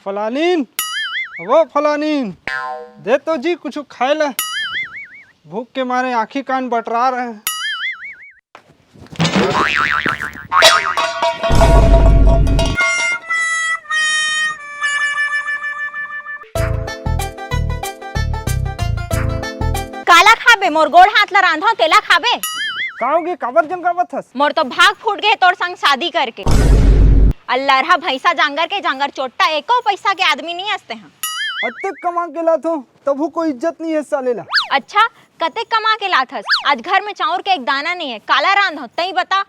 फलानीन, वो फलानीन, दे तो जी कुछ खाए ला। भूख के मारे आँखी कान बटरा रहे हैं। काला खाबे मोर गोड़ हाथ ला रांधा तेला खाबे काओगे काबर जंगावत हस? मोर तो भाग फूट गए तोर संग शादी करके। अल्लाह भैंसा जांगर के जांगर चोट्टा एको पैसा के आदमी नहीं हंसते हैं। अत्ते कमा के लात हो तबू कोई इज्जत नहीं है सालेला। अच्छा कते कमा के लात हस? आज घर में चाउर के एक दाना नहीं है, काला रांध हो तई बता।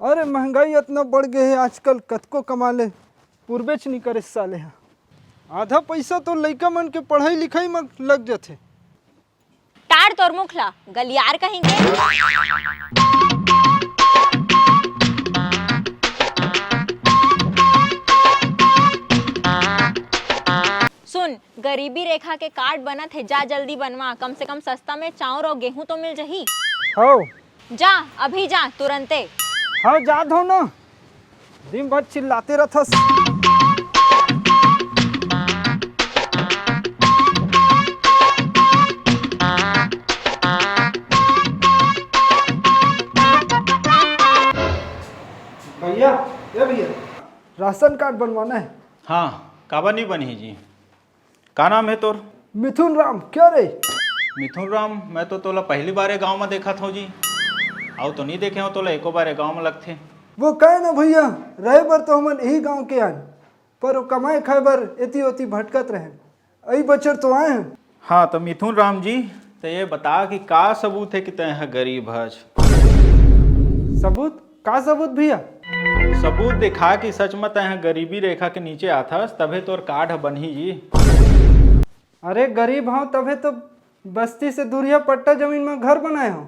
अरे महंगाई इतना बढ़ गए है आजकल, कतको कमा ले पूर्वेच नहीं करे साले हा। आधा पैसा तो लइका मन के पढ़ाई लिखाई में लग जाते। टाड़ तोर मुखला गलियार कहेंगे। सुन, गरीबी रेखा के कार्ड बनत है, जा जल्दी बनवा। कम से कम सस्ता में चाउर और गेहूं तो मिल जही। हाँ जा अभी जा तुरंते। हाँ जा दो ना, दिन भर चिल्लाते रहथस। भैया ये भैया राशन कार्ड बनवाना है। हाँ काबर नहीं बनी जी। का नाम है तोर? मिथुन राम। क्या रे? मिथुन राम? मैं तो तोला पहली बार गांव में देखा था जी। आओ तो नहीं देखे हो तोला एको बार गांव में लगथे। वो कहे ना भैया, रहे बर तो हमन यही गांव के आन, पर वो कमाए खाए बर एती ओती भटकत रहे। अई बचर तो आए हैं। हाँ तो मिथुन राम जी, तो ये बता कि का सबूत है कि तय गरीब हज? सबूत? का सबूत भैया? सबूत दिखा कि सच में तय गरीबी रेखा के नीचे आथस, तभे तोर कार्ड बनही जी। अरे गरीब हूँ तभे तो बस्ती से दूरिया पट्टा जमीन में घर बनाए हूँ।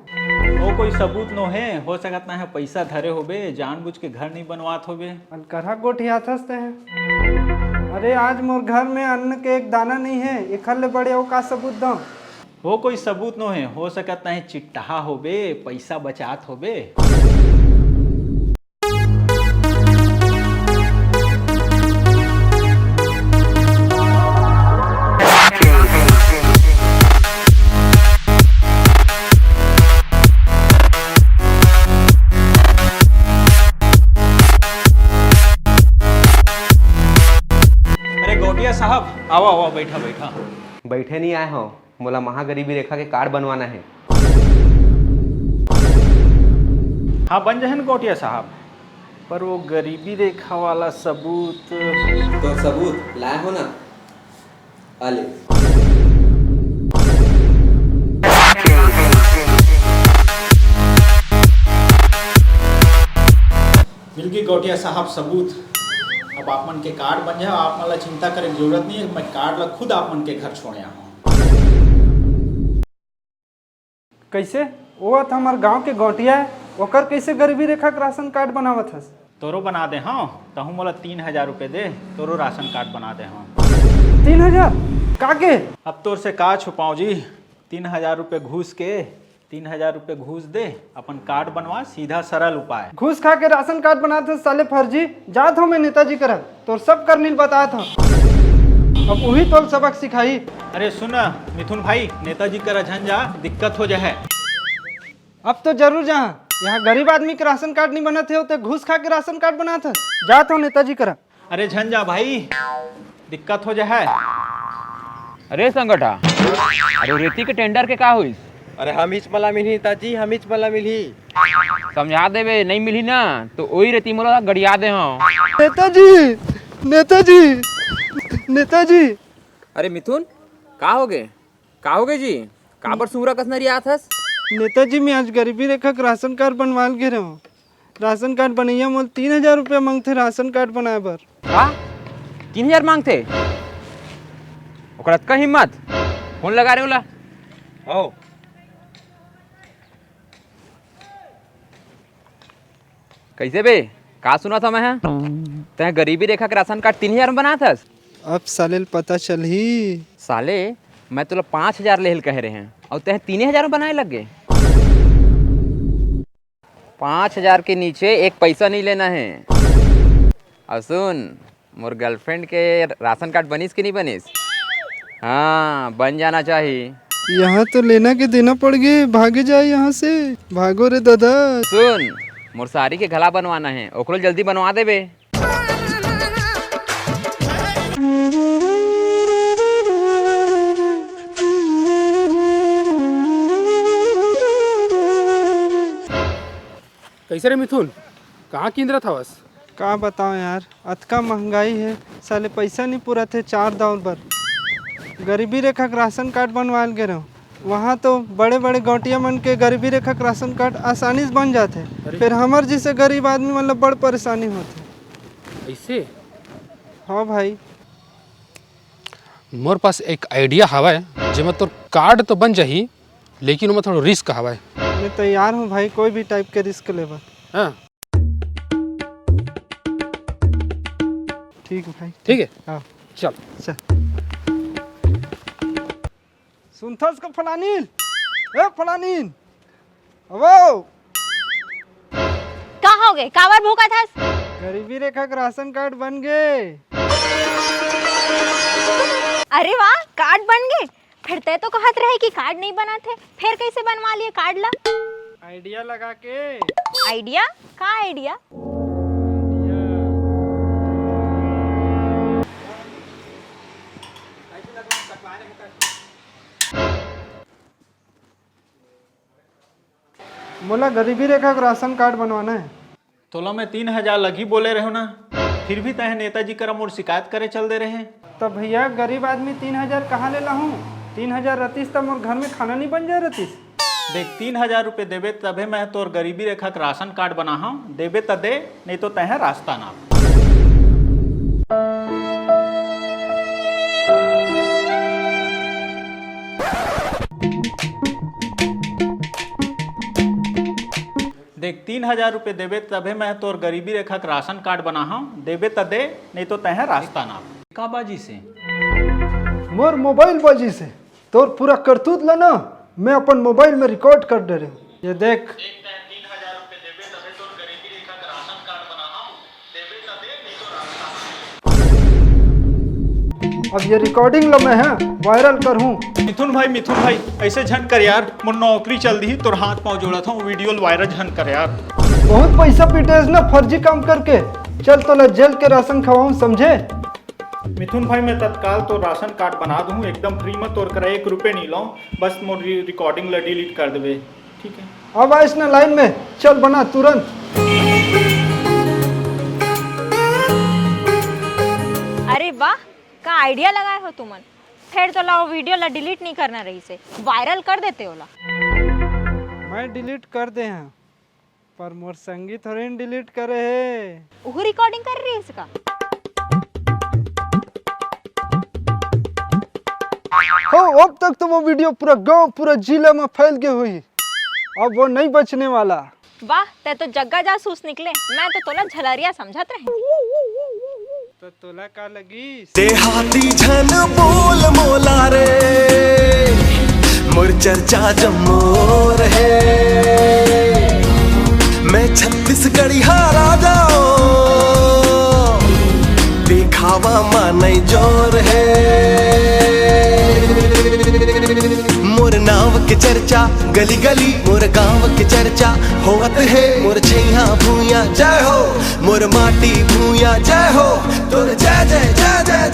वो कोई सबूत नो है, हो सकता है पैसा धरे होबे, जानबूझ के घर नहीं बनवात होबे। अलकरहा गोठी हाथसते हैं। अरे आज मोर घर में अन्न के एक दाना नहीं है, एखर ले बड़े वो का सबूत दो? वो कोई सबूत नो है, हो सकता है चिट्ठा होबे, पैसा बचात होबे। साहब आओ आओ बैठा बैठा। बैठे नहीं आए हो, मोला महागरीबी रेखा के कार्ड बनवाना है। हाँ बन जाए गोटिया साहब, पर वो गरीबी रेखा वाला सबूत। तो सबूत लाए हो ना? आले। मिल गई गोटिया साहब सबूत। अब आप मन के कार्ड बन जाए, आप मन ला चिंता करे की जरूरत नहीं है। मैं कार्ड ला खुद आप मन के घर छोड़े हूँ। कैसे? वो तो हमारे गांव के गोटिया है, ओकर कैसे गरीबी रेखा का राशन कार्ड बनावत हस? तोरो बना दे हाँ, तहु मोला 3000 रुपये दे, तोरो राशन कार्ड बना दे हाँ। 3000? काके? अब तोर से का छुपाऊँ जी। 3000 रुपये घूस के, 3000 रुपये घूस दे, अपन कार्ड बनवा, सीधा सरल उपाय। घूस खा के राशन कार्ड बनाते साले फर्जी। जात हूँ मैं नेताजी करब, तो सब करनी बतात हूँ। अब वही तो सबक सिखाई। अरे सुन मिथुन भाई, नेताजी कर झंझा दिक्कत हो जाए। अब तो जरूर जहाँ यहाँ गरीब आदमी के राशन कार्ड नहीं बनते हो तो घूस खा के राशन कार्ड बनाते। जात हूँ नेताजी करब। अरे झंझा भाई दिक्कत हो जाए। अरे संगठा, अरे रेती के टेंडर के का हुई? अरे हम हिच मला मिली ताजी, हम हिच मला मिली। समझा देवे, नहीं मिली ना तो वही रेती मोला गड़िया दे। हाँ नेताजी, नेताजी, नेताजी। अरे मिथुन का हो गए जी? काबर सुमरा कसनरी आथस? नेताजी मैं आज गरीबी रेखा का राशन कार्ड बनवाल गे रहा हूँ। राशन कार्ड बनैया मोल 3000 रुपया मांगते राशन कार्ड बनाए बर। का 3000 मांगते? ओकरा का हिम्मत? फोन लगा रहे होला। आओ कैसे बे? का सुना था मैं? तै गरीबी रेखा के राशन कार्ड 3000 में बना थस? अब साले पता चल ही। साले मैं तुला 5000 लेहल कह रहे हैं और तै 3000 में बनाए लग गए। 5,000 के नीचे एक पैसा नहीं लेना है। और सुन, मोर गर्लफ्रेंड के राशन कार्ड बनिस कि नहीं बनिस? हाँ, बन जाना चाहिए। यहाँ तो लेना के देना पड़ गए, भागे जाए यहाँ से, भागो रे दादा। सुन, मोर साड़ी के गला बनवाना है, ओकरो जल्दी बनवा देबे। कैसे रे मिथुन, कहाँ किंद्रा था बस? का बताओ यार, अतका महंगाई है, साले पैसा नहीं पूरा थे 4 दाउर पर। गरीबी रेखा का राशन कार्ड बनवा के रहो, वहाँ तो बड़े बड़े गौटिया मन के गरीबी रेखा का राशन कार्ड आसानी से बन जाते, फिर हमार जैसे गरीब आदमी मतलब बड़ परेशानी होती। ऐसे? हाँ भाई, मोर पास एक आइडिया हवा है जेमा तोर कार्ड तो बन जाही, लेकिन ओमा थोड़ा रिस्क हवा है। मैं तैयार हूँ भाई, कोई भी टाइप के रिस्क लेबर। हाँ ठीक है भाई। ठीक है, हाँ चल। चल। सुनथस को फलानील, ए फलानील, वो कहाँ हो गए? कावर भूखा था? गरीबी रेखा का राशन कार्ड बन गए। अरे वाह, कार्ड बन गए। फिर ते तो कहत रहे कि कार्ड नहीं बना थे, फिर कैसे बनवा लिए कार्ड ला? आइडिया लगा के। आइडिया? का आइडिया? बोला गरीबी रेखा का राशन कार्ड बनवाना है। तोला मैं 3,000 लगी बोले रहे हो ना, फिर भी तहे नेताजी कर मोर शिकायत करे चल दे रहे। तो भैया गरीब आदमी 3,000 कहाँ ले लाऊं? 3,000 रतीस तब मोर घर में खाना नहीं बन जाए रतीस। देख 3,000 रुपये देबे तबे मैं तोर गरीबी रेखा का राशन कार्ड बना हूँ, देबे त दे, नहीं तो तहे रास्ता ना। देख 3,000 रुपये देबे तबे मैं तोर गरीबी रेखा का राशन कार्ड बना हूँ, देबे त दे, नहीं तो तहे रास्ता ना। का बाजी से मोर मोबाइल बाजी से तोर पूरा करतूत ला ना मैं अपन मोबाइल में रिकॉर्ड कर दे रहे हूँ। ये देख। 3,000 रुपये देबे तबे तोर गरीबी रेखा का राशन कार्ड बना हूँ, देबे त दे, नहीं तो रास्ता। अब ये रिकॉर्डिंग लो मैं है वायरल करूँ। मिथुन भाई ऐसे झन कर यार, मोर नौकरी चल दी तोर हाथ पाँव जोड़ा था, वीडियो वायरल झन कर यार। बहुत पैसा पीटेस ना फर्जी काम करके, चल तो जेल के राशन खवाऊं, समझे? मिथुन भाई मैं तत्काल तो राशन कार्ड बना दूँ एकदम फ्री में, तोर कर 1 रुपये नहीं लाऊं, बस मोर रिकॉर्डिंग ला डिलीट कर देवे, ठीक है? अब आइस ना लाइन में, चल बना तुरंत। अरे वाह, का आइडिया लगाए हो तुमन। फिर तो लाओ वीडियो ला डिलीट नहीं करना रही से, वायरल कर देते हो ला। मैं डिलीट कर दे हैं, पर मोर संगी थोड़ी डिलीट करे है। वो रिकॉर्डिंग कर रही है इसका। हो अब तक तो वो वीडियो पूरा गांव पूरा जिला में फैल गई हुई, अब वो नहीं बचने वाला। वाह, ते तो जग्गा जासूस निकले, मैं तो तोला झलरिया समझत रहे। तो तोला का लगी? देहाती झन बोल मोला रे, मोर चर्चा जम्मो रहे, मैं छत्तीसगढ़ी हारा जाओ, दिखावा माने जोर है, मोर नाव के चर्चा गली गली, मोर गांव के चर्चा होवत है, मोर छैया भूया जय हो, मोर माटी भूया जय हो, तोर जय जय जय जय